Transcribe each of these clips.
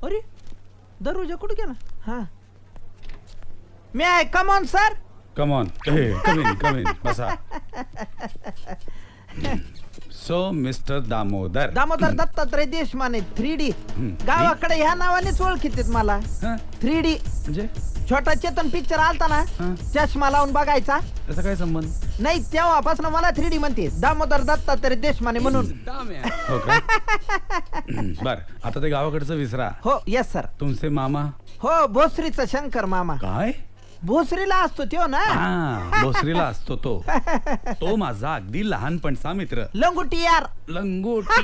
अरे दरवाजा कुठे गेला? हा मी आहे. Come on sir. Come on. Come in बसा. So mister Damodar Dattatray Deshmane 3D गावाकडे ह्या नावानेच ओळखीत मला. 3D म्हणजे छोटा चेतन पिक्चर आलता ना, चष्मा लावून बघायचा. त्याचा काय संबंध? नाही, तेव्हापासून मला 3D म्हणते, दामोदर दत्तात्रय देशमाने म्हणून. हो का? बर, आता ते गावाकडचं विसरा. हो यस सर. तुमचे मामा? हो भोसरीचा शंकर मामा. काय? भोसरीला असतो त्यो ना. भोसरीला असतो तो. तो माझा अगदी लहानपणचा मित्र. लंगोटी यार. लंगोटी.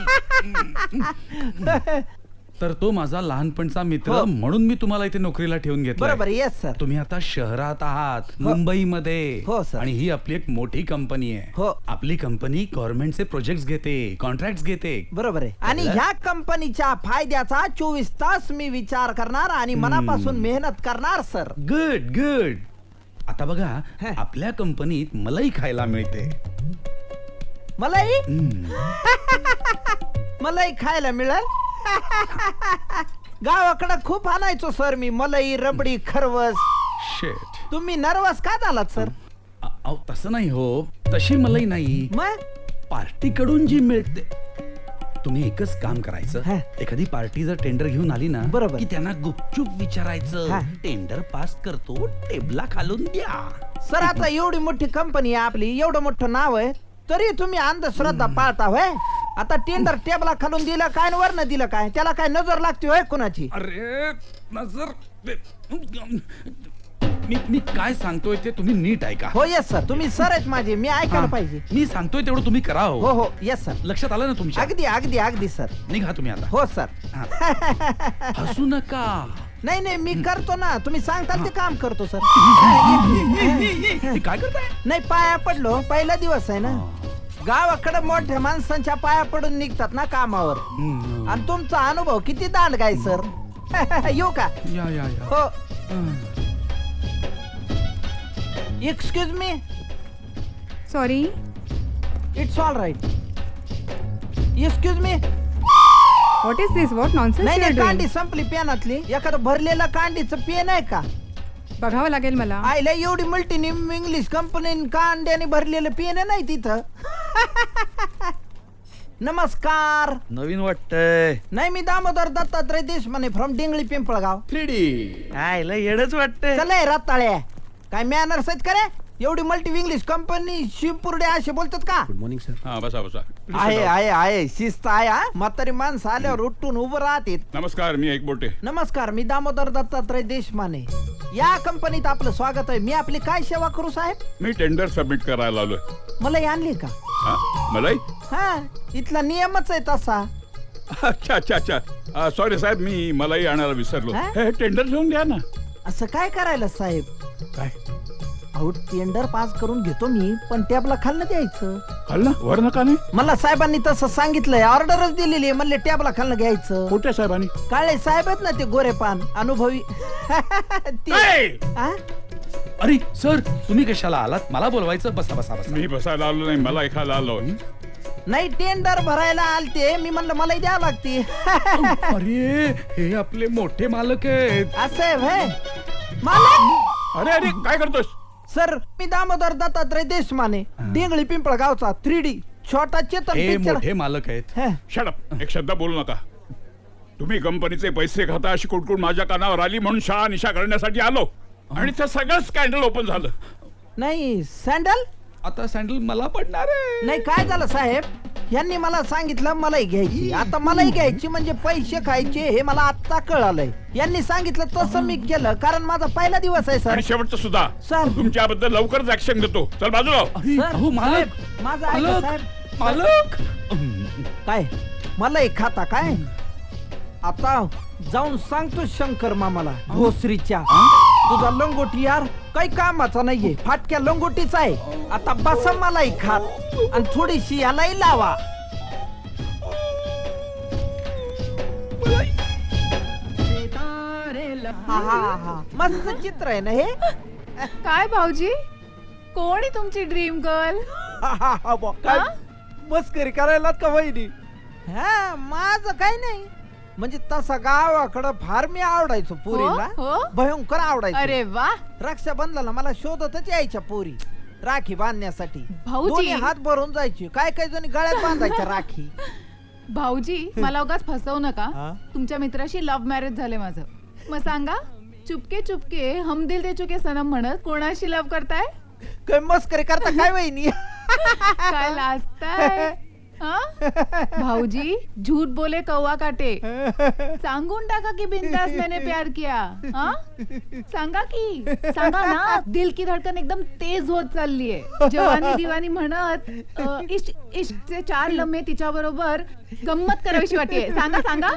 तर तो माझा लहानपणचा मित्र म्हणून मी तुम्हाला इथे नोकरीला ठेवून घेतलं. बरोबर. Yes sir. तुम्ही आता शहरात आहात, मुंबईमध्ये. हो सर. आणि ही आपली एक मोठी कंपनी आहे. हो. आपली कंपनी गव्हर्नमेंटचे प्रोजेक्ट घेते, कॉन्ट्रॅक्ट घेते. बरोबर आहे. आणि ह्या कंपनीच्या फायद्याचा 24 तास मी विचार करणार आणि मनापासून मेहनत करणार सर. Good good. आता बघा, आपल्या कंपनीत मलाई खायला मिळते. मलाई? मलाई खायला मिळेल? गावाकडे खूप आणायचो सर मी मलाई, रबडी, खरवस. शेट. तुम्ही नर्वस का झालात सर? तसं नाही हो, तशी मलाई नाही. मग पार्टी कडून जी मिळते. तुम्ही एकच काम करायचं, एखादी पार्टी जर टेंडर घेऊन आली ना, बरोबर, की त्यांना गुपचूप विचारायचं, टेंडर पास करतो, टेबला खालून द्या. सर आता एवढी मोठी कंपनी आहे आपली, एवढं मोठं नाव आहे, तरी तुम्ही अंधश्रद्धा पाळता होय? आता टेंडर टेबला खालून दिलं काय, वरनं दिलं काय, त्याला काय नजर लागते होय कुणाची? अरे नजर, मी काय सांगतोय ते तुम्ही नीट ऐका. हो यस सर. तुम्ही सर आहेत माझे, मी ऐकायला पाहिजे. मी सांगतोय तेवढं तुम्ही करा. हो हो यस सर. लक्षात आलं ना तुमच्या? अगदी अगदी अगदी सर. निघा तुम्ही आता. हो सर. हसू नका. नाही नाही, मी करतो ना, तुम्ही सांगताल ते काम करतो सर. काय करताय? नाही, पाया पडलो, पहिला दिवस आहे ना. गावाकडे मोठ्या माणसांच्या पाया पडून निघतात ना कामावर. आणि तुमचा अनुभव किती दांड काय सर. येऊ का? या या या. हो. Excuse me. Sorry. It's all right. Excuse me. What is this? What nonsense नाही यू आर नाही, डूइंग? कांडी संपली पेनातली. एखादं भरलेलं कांडीचं पेन आहे का? बघावं लागेल मला. आईला एवढी मल्टीनेम इंग्लिश कंपनी कांड्याने भरलेलं पेन नाही तिथं. नमस्कार. नवीन वाटतंय. नाही, मी दामोदर दत्तात्रय देशमाने फ्रॉम डिंगळी पिंपळगाव. 3D. आयला येडच वाटतंय. चला रताळ्या, काय मॅनर्स आहेत का रे? एवढी मल्टी इंग्लिश कंपनी शिवपुर्डे असे बोलतात का? Good morning sir. हा बसा बसा. आहे आहे आहे, शिस्त आहे. म्हातारी माणसं आल्यावर उठून उभं राहते. नमस्कार, मी एकबोटे. नमस्कार, मी दामोदर दत्तात्रय देशमाने. या कंपनीत आपलं स्वागत आहे. मी आपली काय सेवा करू साहेब? मी टेंडर सबमिट करायला आलोय. मलाई आणली का? मलाई? हा, इथला नियमच आहे तसा. अच्छा अच्छा अच्छा. सॉरी साहेब, मी मलाई आणायला विसरलो. हा? हे टेंडर घेऊन द्या ना. असं काय करायला साहेब? काय? अहो, टेंडर पास करून घेतो मी, पण टॅबला खाल्लं द्यायचं. खाल्लं? वर नका नाही. मला साहेबांनी तसं सांगितलंय, ऑर्डरच दिलेली आहे. म्हणले टॅबला खाल्लं घ्यायचं. कुठल्या साहेबांनी? काळे साहेब आहेत ना ते गोरेपान अनुभवी. आ? अरे सर, तुम्ही कशाला आलात? मला बोलवायचं. बसा बसा बसा. मी बसायला आलो नाही, मला एखादा आलो. नाही, टेंडर भरायला आलते मी, म्हणलं मला द्यावं लागते. अरे हे आपले मोठे मालक आहेत. असं आहे व्हय? मालक? अरे अरे काय करतोस? सर, मी दामोदर दत्तात्रय देशमाने, डिंगळी पिंपळगावचा 3D छोटा चेतन हे पिक्चर. मोठे मालक आहेत. Shut up. एक शब्द बोलू नका. तुम्ही कंपनीचे पैसे खाता अशी कुटकुट माझ्या कानावर आली म्हणून शाळा निशा करण्यासाठी आलो, आणि ते सगळं स्कॅन्डल ओपन झालं. नाही, सँडल? आता सँडल मला पडणार आहे. नाही, काय झालं साहेब, यांनी मला सांगितलं मलाई घ्यायची. आता मलाई घ्यायची म्हणजे पैसे खायचे हे मला आता कळालंय. यांनी सांगितलं तसं मी केलं, कारण माझा पहिला दिवस आहे सर. आणि शेवटचं सुद्धा सर. तुमच्याबद्दल लवकरच ऍक्शन घेतो. चल बाजूला हो. सर, अहो, मालक. साहेब, माझं ऐका मालक. साहेब. मालक. काय मलाई खाता काय? आता जाऊन सांगतो शंकर मामाला, भोसरीच्या, तुझा लंगोटी यार काही कामाचा नाहीये, फाटक्या लंगोटीचा आहे. आता बसा मलाई खात आणि थोडीशी यालाही लावा. हा हा हा, मस्त चित्र आहे ना हे. काय भाऊजी, कोण आहे तुमची ड्रीम गर्ल? काय मस्करी करायला का वहिनी? हा, माझं काही नाही. म्हणजे तसा गावाकडं फार मी आवडायचो पोरीला हो? भयंकर आवडायचो. अरे वा रक्षाबंधनाला मला शोधतच यायच्या पोरी राखी बांधण्यासाठी. भाऊजी. दोन्ही हात भरून जायची. काय काय जणी गळ्यात बांधायच्या राखी. भाऊजी मला उगाच फसवू नका. हा? तुमच्या मित्राशी लव्ह मॅरेज झाले माझं. मग सांगा चुपके चुपके हम दिल दे चुके सनम म्हणत कोणाशी लव्ह करताय? काय मस्करी करता काय वहिनी. काय लाजताय? हा? भाऊजी झूठ बोले कौवा काटे. सांगून टाका की बिंदास मैंने प्यार किया. हा? सांगा सांगा ना. दिल की धडकन एकदम तेज होत चाललीये. जवानी दिवानी म्हणत इश्क इश्कचे 4 लम्हे तिच्या बरोबर गंमत करावीशी वाटते. सांगा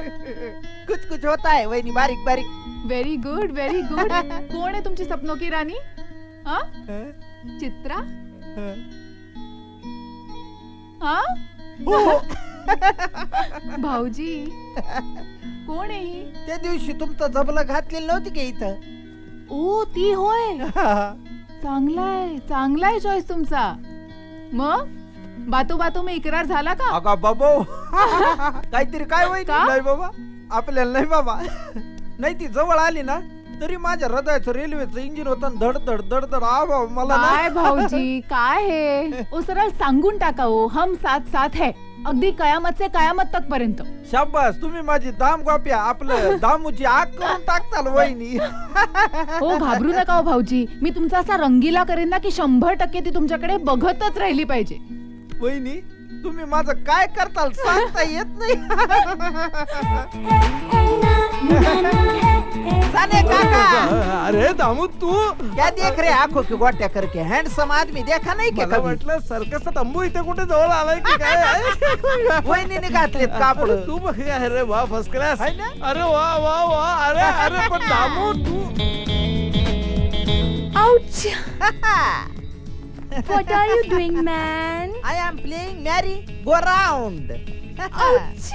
कुछ कुछ होता है वहिनी बारीक बारीक. Very good very good. कोण आहे तुमची सपनों की राणी? हा? चित्रा? हा? भाऊजी कोण आहे ही? त्या दिवशी तुमचं जबलं घातलेलं नव्हती का इथं. ओ ती होय. चांगलाय चॉईस तुमचा. मग बातू में इकरार झाला का? अगा बाबा काहीतरी काय वहिनी. का? नाही बाबा आपल्याला नाही बाबा. नाही ती जवळ आली ना तरी माझ्या हृदयाचं रेल्वेचं इंजिन होतं धड धड धड धड. मला ना- काय भाऊजी काय हे? ओ सरळ सांगून टाका हो. हम साथ साथ है अगदी कयामत से कयामत तक पर्यंत. शाबास तुम्ही माझी दाम गोप्या आपलं दामूची आग करून टाकताल वहिनी. हो घाबरू नका हो भाऊजी. मी तुमचा असा रंगीला करेन ना की 100% ती तुमच्याकडे बघतच राहिली पाहिजे. वहिनी तुम्ही माझं काय करताल सांगता येत नाही. साने काका अरे दामू तू क्या देख रे आंखों की गोट्या करके हैंडसम आदमी देखा नाही का मला कभी? वाटलं सर्कसचा तंबू इथे कुठे जवळ आलाय की काय. वहिनीने घातलेत कापड. तू बघ अरे वा फर्स्ट क्लास. है ना? अरे वा वा वा. अरे अरे पण दामू तू Ouch! What are you doing, man? I am playing मॅरी गो राऊंड. Ouch!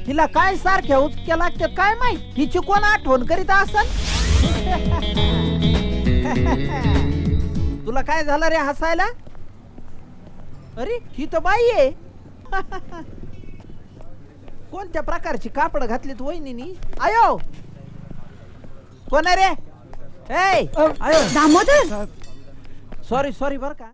हिला काय सारख्या उचक्या लागतात काय माहित. हिची कोण आठवण करीत असन. तुला काय झालं रे हसायला. अरे ही तर बाई आहे. कोणत्या प्रकारची कापड घातलीत वहिनीनी. आयो कोण आहे रे. ए आयो दामोदर सॉरी बर का.